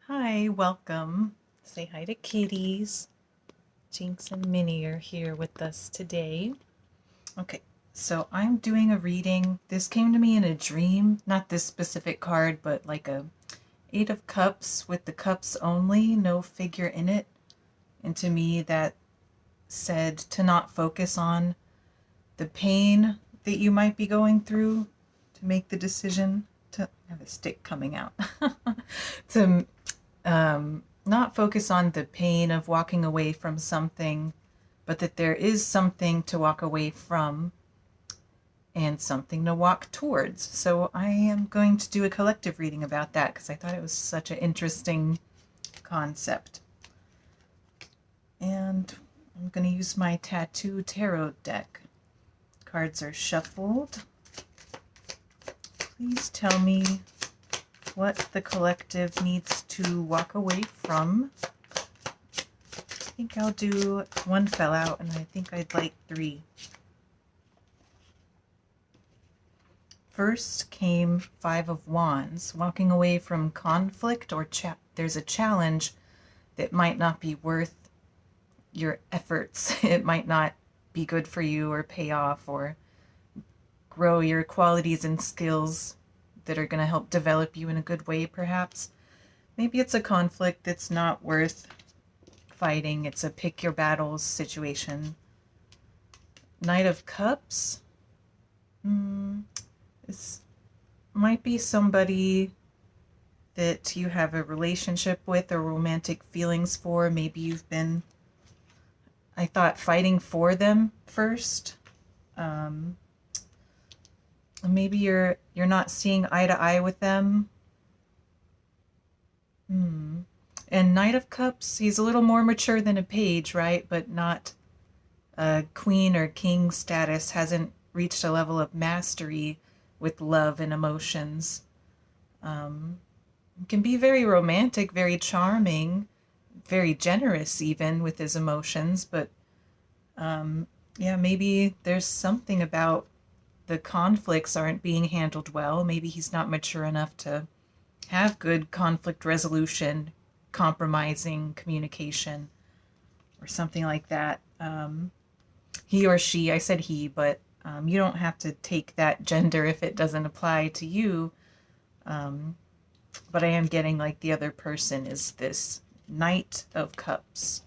Hi, welcome. Say hi to kitties. Jinx and Minnie are here with us today. Okay, so I'm doing a reading. This came to me in a dream, not this specific card, but like a Eight of Cups with the cups only, no figure in it. And to me, that said to not focus on the pain that you might be going through to make the decision to have a stick coming out. to not focus on the pain of walking away from something, but that there is something to walk away from and something to walk towards. So I am going to do a collective reading about that because I thought it was such an interesting concept. And I'm going to use my Tattoo Tarot deck. Cards are shuffled. Please tell me what the collective needs to walk away from. I think I'll do one fell out, and I think I'd like three. First came Five of Wands, walking away from conflict or there's a challenge that might not be worth your efforts. It might not be good for you or pay off or grow your qualities and skills that are going to help develop you in a good way, perhaps. Maybe it's a conflict that's not worth fighting. It's a pick your battles situation. Knight of Cups. This might be somebody that you have a relationship with or romantic feelings for. Maybe you've been, I thought, fighting for them first. Maybe you're not seeing eye to eye with them. And Knight of Cups, he's a little more mature than a page, right? But not a queen or king status, hasn't reached a level of mastery with love and emotions. Can be very romantic, very charming, very generous even with his emotions, but yeah, maybe there's something about the conflicts aren't being handled well. Maybe he's not mature enough to have good conflict resolution, compromising communication, or something like that. He or she, I said he, but you don't have to take that gender if it doesn't apply to you. But I am getting like the other person is this Knight of Cups.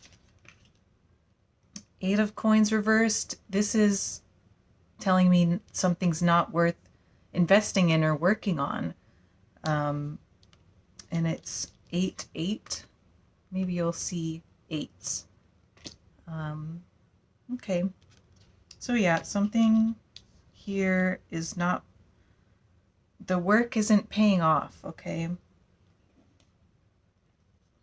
Eight of Coins reversed. This is telling me something's not worth investing in or working on. And it's 8-8. Maybe you'll see eights. Okay. So yeah, something here is not, the work isn't paying off, okay?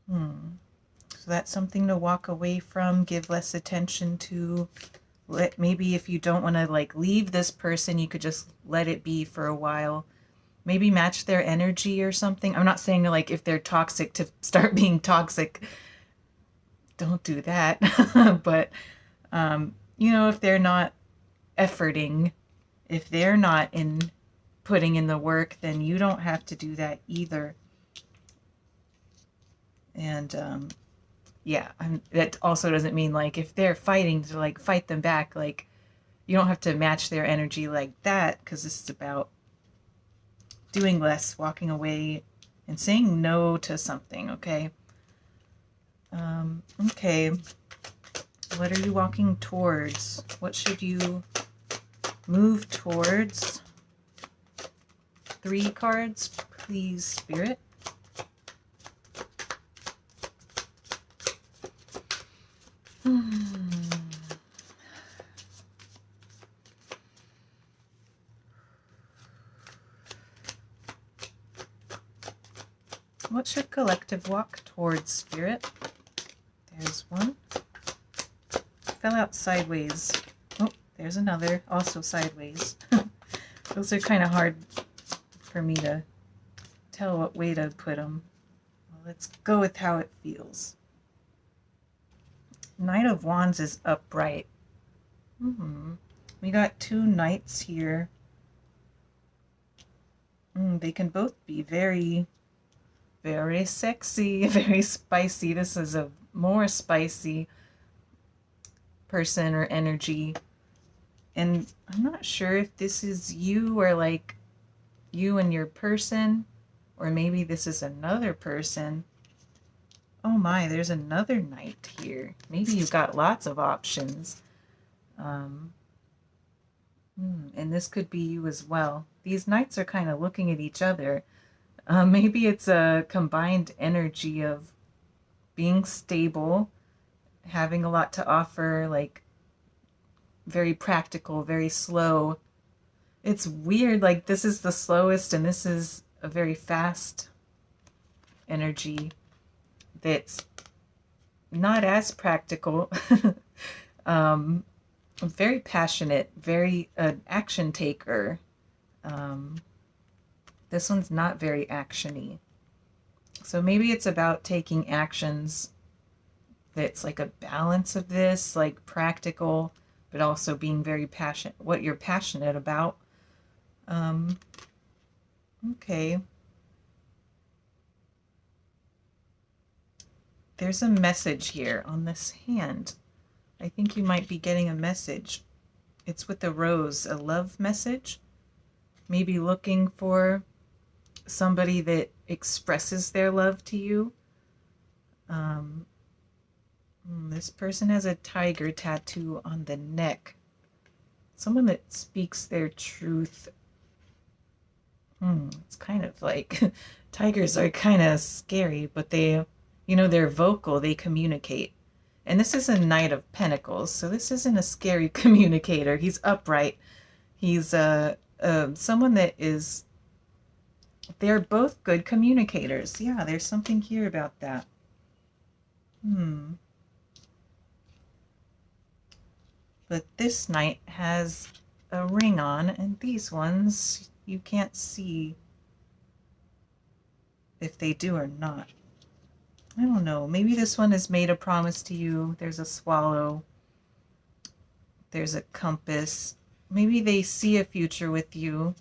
So that's something to walk away from, give less attention to. Maybe if you don't want to like leave this person, you could just let it be for a while. Maybe match their energy or something. I'm not saying like if they're toxic to start being toxic. Don't do that. But if they're not efforting, if they're not in putting in the work, then you don't have to do that either. And yeah, that also doesn't mean like if they're fighting to like fight them back, like you don't have to match their energy like that, because this is about doing less, walking away, and saying no to something, okay? Okay, what are you walking towards? What should you move towards? 3 cards, please, Spirit. What should collective walk towards, Spirit? There's one. Fell out sideways. Oh, there's another, also sideways. Those are kind of hard for me to tell what way to put them. Well, let's go with how it feels. Knight of Wands is upright. We got 2 knights here. They can both be very very sexy, very spicy. This is a more spicy person or energy. And I'm not sure if this is you or like you and your person, or maybe this is another person. Oh my, there's another knight here. Maybe you've got lots of options. And this could be you as well. These knights are kind of looking at each other. Maybe it's a combined energy of being stable, having a lot to offer, like very practical, very slow. It's weird, like this is the slowest and this is a very fast energy that's not as practical. Very passionate, very action taker. This one's not very actiony. So maybe it's about taking actions that's like a balance of this, like practical, but also being very passionate, what you're passionate about. Okay. There's a message here on this hand. I think you might be getting a message. It's with the rose, a love message. Maybe looking for somebody that expresses their love to you. This person has a tiger tattoo on the neck. Someone that speaks their truth. It's kind of like tigers are kind of scary, but they, they're vocal, they communicate. And this is a Knight of Pentacles, so this isn't a scary communicator. He's upright. He's someone that is, they're both good communicators. Yeah, there's something here about that. But this knight has a ring on, and these ones, you can't see if they do or not. I don't know. Maybe this one has made a promise to you. There's a swallow. There's a compass. Maybe they see a future with you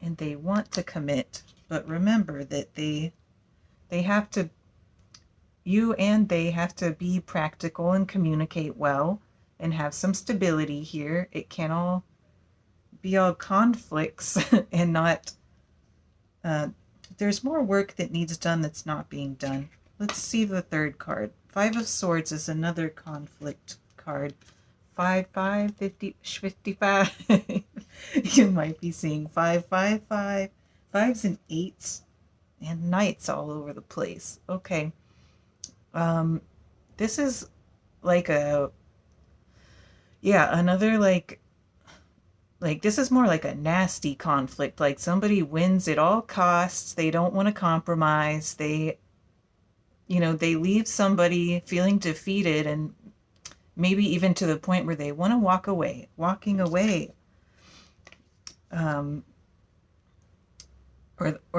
and they want to commit. But remember that they have to, you and they have to be practical and communicate well and have some stability here. It can't all be all conflicts and not, there's more work that needs done that's not being done. Let's see the third card. Five of Swords is another conflict card. 5, 5, 50, 55. You might be seeing 5, 5, 5. 5s and 8s. And knights all over the place. Okay. This is like a, yeah, another like this is more like a nasty conflict. Like somebody wins at all costs. They don't want to compromise. They, they leave somebody feeling defeated and maybe even to the point where they want to walk away, walking away. Or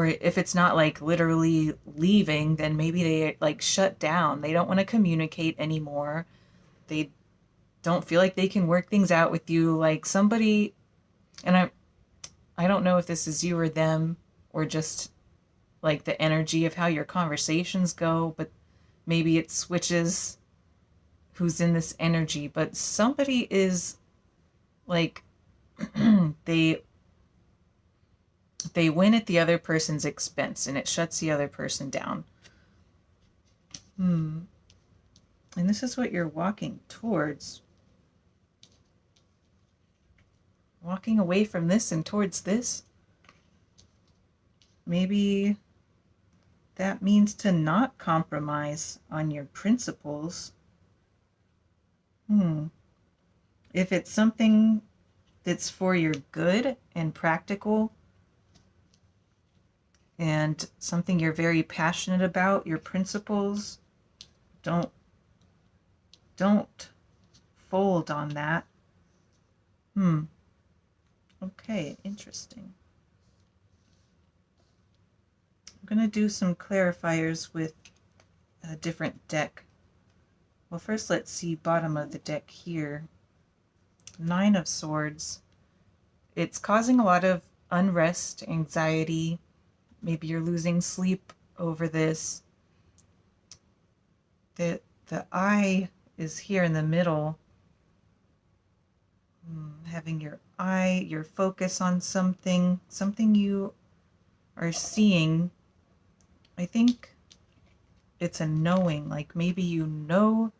if it's not like literally leaving, then maybe they like shut down. They don't want to communicate anymore. They don't feel like they can work things out with you. Like somebody, and I don't know if this is you or them or just like the energy of how your conversations go, but maybe it switches who's in this energy. But somebody is like they win at the other person's expense and it shuts the other person down. And this is what you're walking towards. Walking away from this and towards this. Maybe that means to not compromise on your principles. If it's something that's for your good and practical and something you're very passionate about, your principles, don't fold on that. Okay, interesting. I'm going to do some clarifiers with a different deck. Well, first let's see bottom of the deck here. 9 of Swords. It's causing a lot of unrest, anxiety, Maybe you're losing sleep over this. The eye is here in the middle. Having your focus on something you are seeing. I think it's a knowing, like maybe you know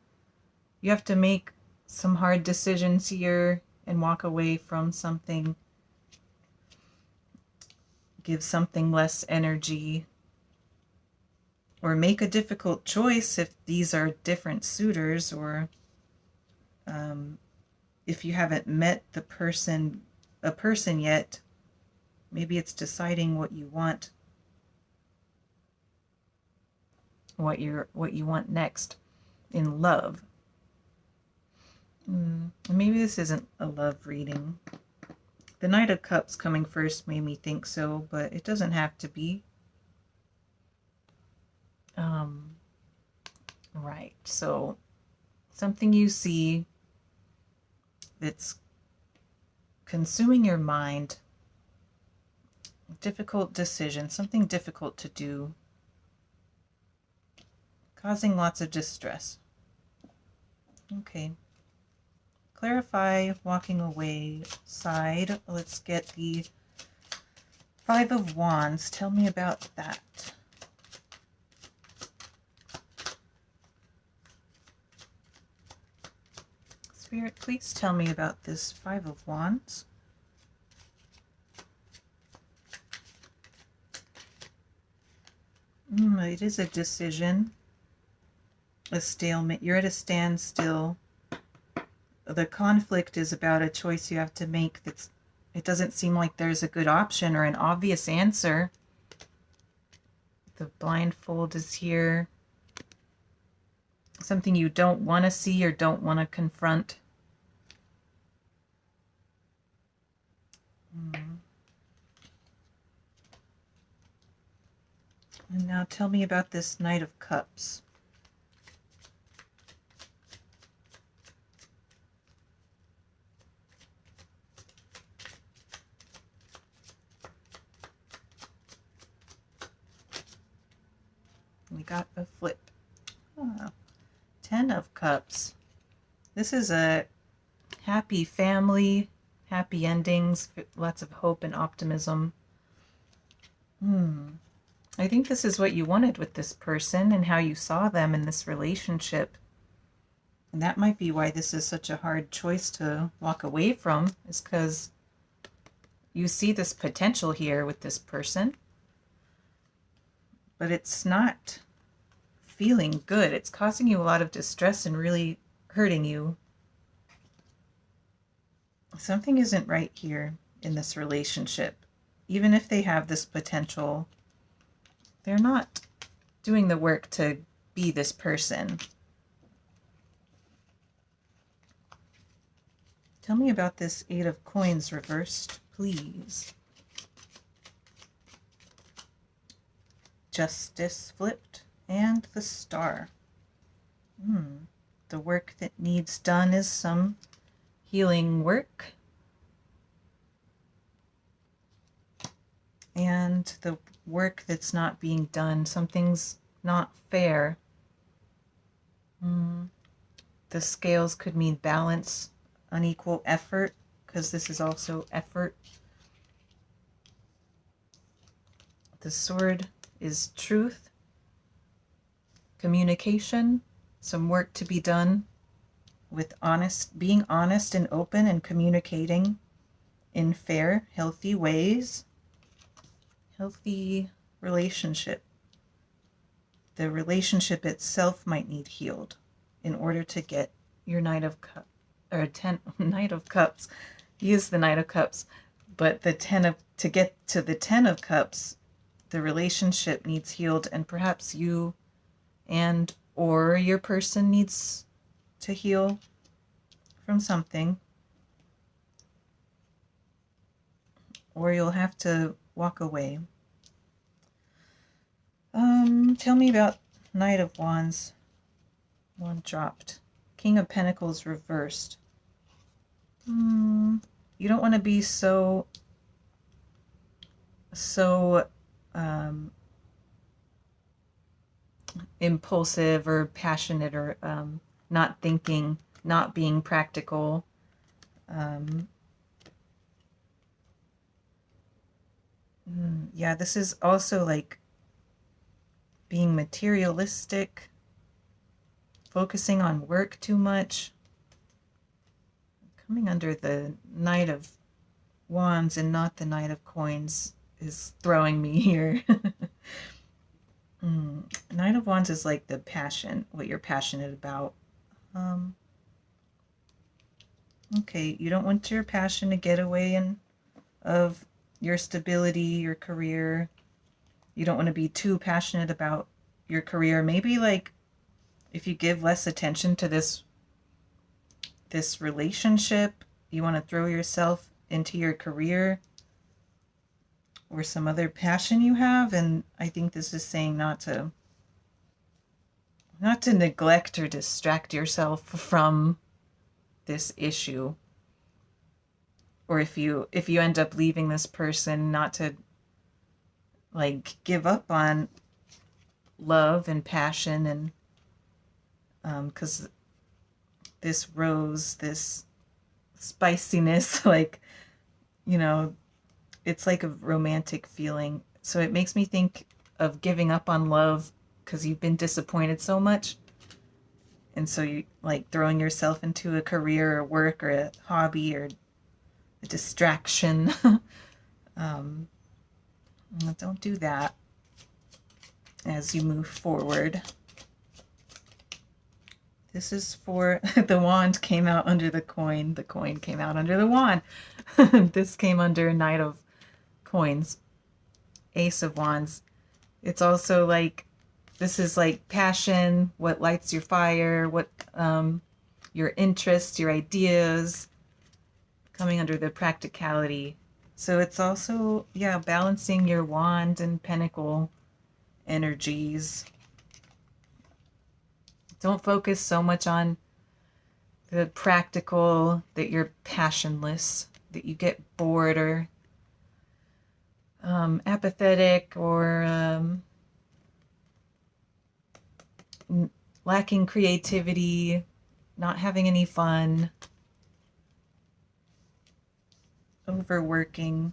you have to make some hard decisions here and walk away from something, give something less energy, or make a difficult choice if these are different suitors, or if you haven't met a person yet, maybe it's deciding what you want, what you want next in love. Maybe this isn't a love reading. The Knight of Cups coming first made me think so, but it doesn't have to be. Right, so something you see that's consuming your mind, difficult decision, something difficult to do, causing lots of distress. Okay. Clarify, walking away side. Let's get the Five of Wands. Tell me about that. Spirit, please tell me about this Five of Wands. It is a decision, a stalemate. You're at a standstill. The conflict is about a choice you have to make. It doesn't seem like there's a good option or an obvious answer. The blindfold is here. Something you don't want to see or don't want to confront. And now tell me about this Knight of Cups. We got a flip. Oh, 10 of Cups. This is a happy family, happy endings, lots of hope and optimism. I think this is what you wanted with this person and how you saw them in this relationship. And that might be why this is such a hard choice to walk away from, is because you see this potential here with this person. But it's not feeling good. It's causing you a lot of distress and really hurting you. Something isn't right here in this relationship. Even if they have this potential, they're not doing the work to be this person. Tell me about this Eight of Coins reversed, please. Justice flipped, and the Star. The work that needs done is some healing work. And the work that's not being done, something's not fair. The scales could mean balance, unequal effort, because this is also effort. The Sword is truth, communication, some work to be done with being honest and open and communicating in fair, healthy ways. Healthy relationship. The relationship itself might need healed in order to get your Knight of Cups, or Knight of Cups. He is the Knight of Cups, but to get to the 10 of Cups, the relationship needs healed, and perhaps you or your person needs to heal from something, or you'll have to walk away. Tell me about Knight of Wands. One dropped. King of Pentacles reversed. You don't want to be so impulsive or passionate, or not thinking, not being practical. Yeah, this is also like being materialistic, focusing on work too much. Coming under the Knight of Wands and not the Knight of Coins is throwing me here. Knight of Wands is like the passion, what you're passionate about. Okay, you don't want your passion to get away of your stability, your career. You don't want to be too passionate about your career. Maybe like if you give less attention to this relationship, you want to throw yourself into your career or some other passion you have. And I think this is saying not to neglect or distract yourself from this issue. Or if you end up leaving this person, not to like give up on love and passion, and because this rose, this spiciness, like, you know, it's like a romantic feeling. So it makes me think of giving up on love because you've been disappointed so much. And so you like throwing yourself into a career or work or a hobby or a distraction. Don't do that as you move forward. This is for the wand came out under the coin. The coin came out under the wand. This came under Knight of Coins, Ace of Wands. It's also like, this is like passion, what lights your fire, what your interests, your ideas, coming under the practicality. So it's also, yeah, balancing your wand and pentacle energies. Don't focus so much on the practical that you're passionless, that you get bored or apathetic or lacking creativity, not having any fun, overworking.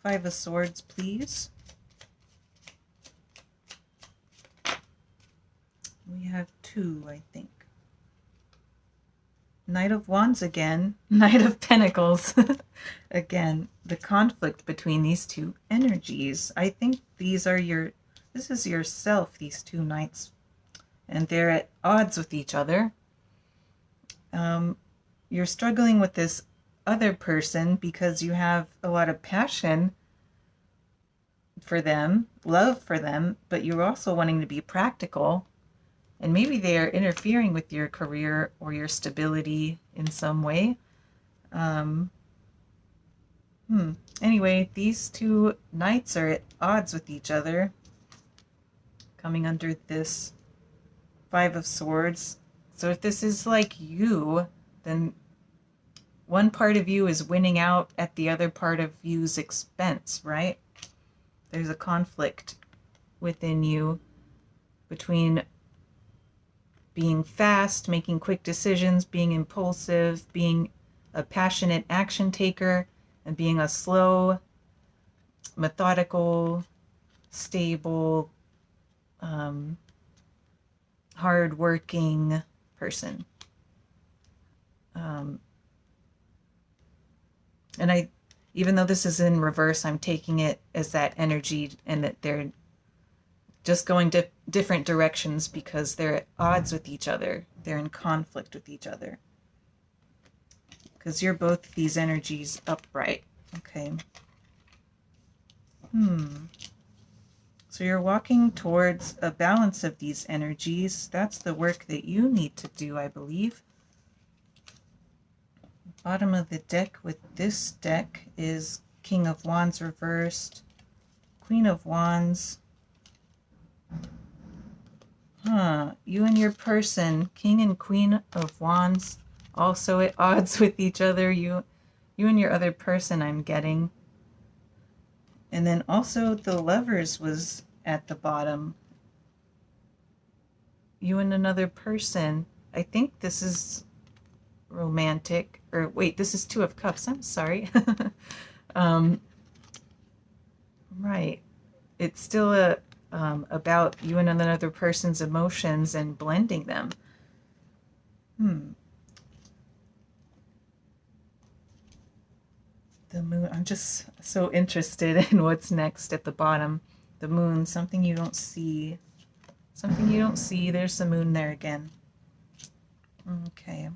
Five of Swords, please. We have two, I think. Knight of Wands again. Knight of Pentacles. Again, the conflict between these two energies. I think these are this is yourself, these two knights. And they're at odds with each other. You're struggling with this other person because you have a lot of passion for them, love for them, but you're also wanting to be practical. And maybe they are interfering with your career or your stability in some way. Anyway, these two knights are at odds with each other, coming under this Five of Swords. So if this is like you, then one part of you is winning out at the other part of you's expense, right? There's a conflict within you between being fast, making quick decisions, being impulsive, being a passionate action taker, and being a slow, methodical, stable, hard-working person. And even though this is in reverse, I'm taking it as that energy and that they're just going different directions because they're at odds with each other. They're in conflict with each other. Because you're both these energies upright. Okay. So you're walking towards a balance of these energies. That's the work that you need to do, I believe. Bottom of the deck with this deck is King of Wands reversed, Queen of Wands. You and your person, King and Queen of Wands, also at odds with each other. You You and your other person, I'm getting. And then also the Lovers was at the bottom. You and another person. I think this is romantic. Or wait, this is Two of Cups. I'm sorry. Right. It's still about you and another person's emotions and blending them. The moon. I'm just so interested in what's next at the bottom. The moon, something you don't see. Something you don't see. There's the moon there again. Okay.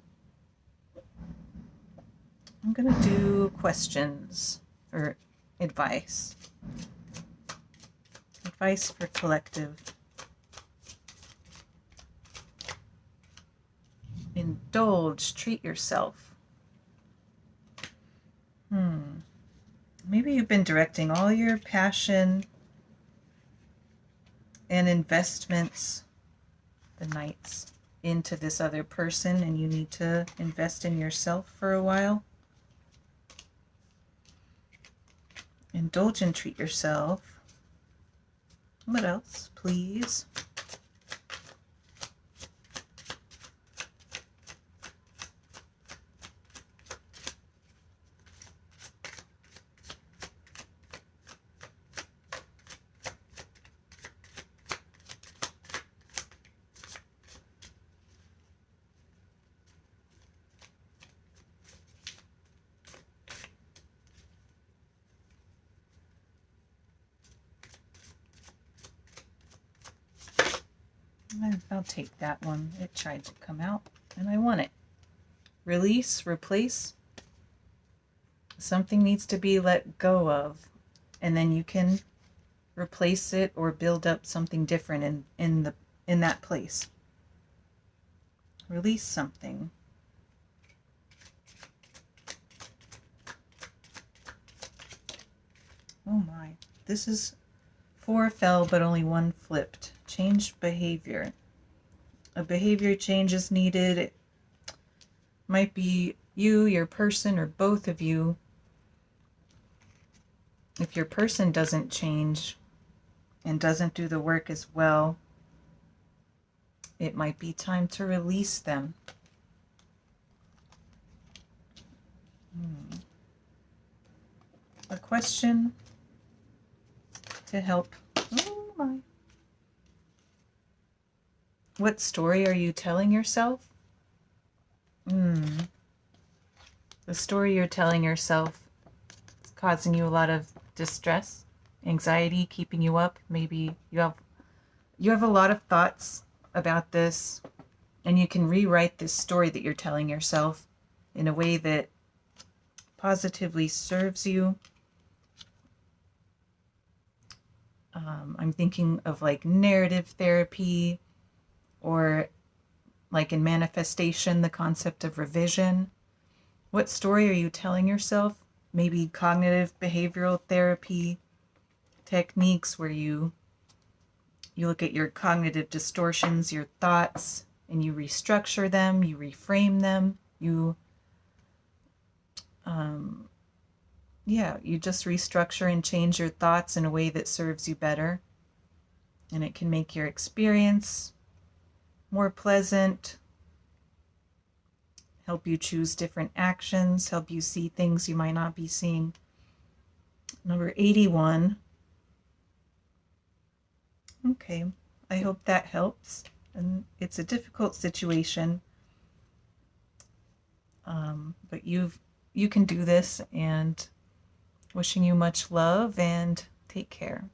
I'm going to do questions or advice. Advice for collective. Indulge, treat yourself. Maybe you've been directing all your passion and investments, the Knights, into this other person, and you need to invest in yourself for a while. Indulge and treat yourself. What else, please? I'll take that one. It tried to come out, and I want it. Release, replace. Something needs to be let go of, and then you can replace it or build up something different in that place. Release something. Oh my. This is 4 fell, but only 1 flipped. Changed behavior. A behavior change is needed. It might be you, your person, or both of you. If your person doesn't change and doesn't do the work as well, it might be time to release them. A question to help. Oh my. What story are you telling yourself? The story you're telling yourself is causing you a lot of distress, anxiety, keeping you up. Maybe you have a lot of thoughts about this, and you can rewrite this story that you're telling yourself in a way that positively serves you. I'm thinking of like narrative therapy, or like in manifestation, the concept of revision. What story are you telling yourself? Maybe cognitive behavioral therapy techniques where you look at your cognitive distortions, your thoughts, and you restructure them, you reframe them, you just restructure and change your thoughts in a way that serves you better. And it can make your experience more pleasant, help you choose different actions, help you see things you might not be seeing. Number 81. Okay, I hope that helps. And it's a difficult situation, but you can do this, and wishing you much love and take care.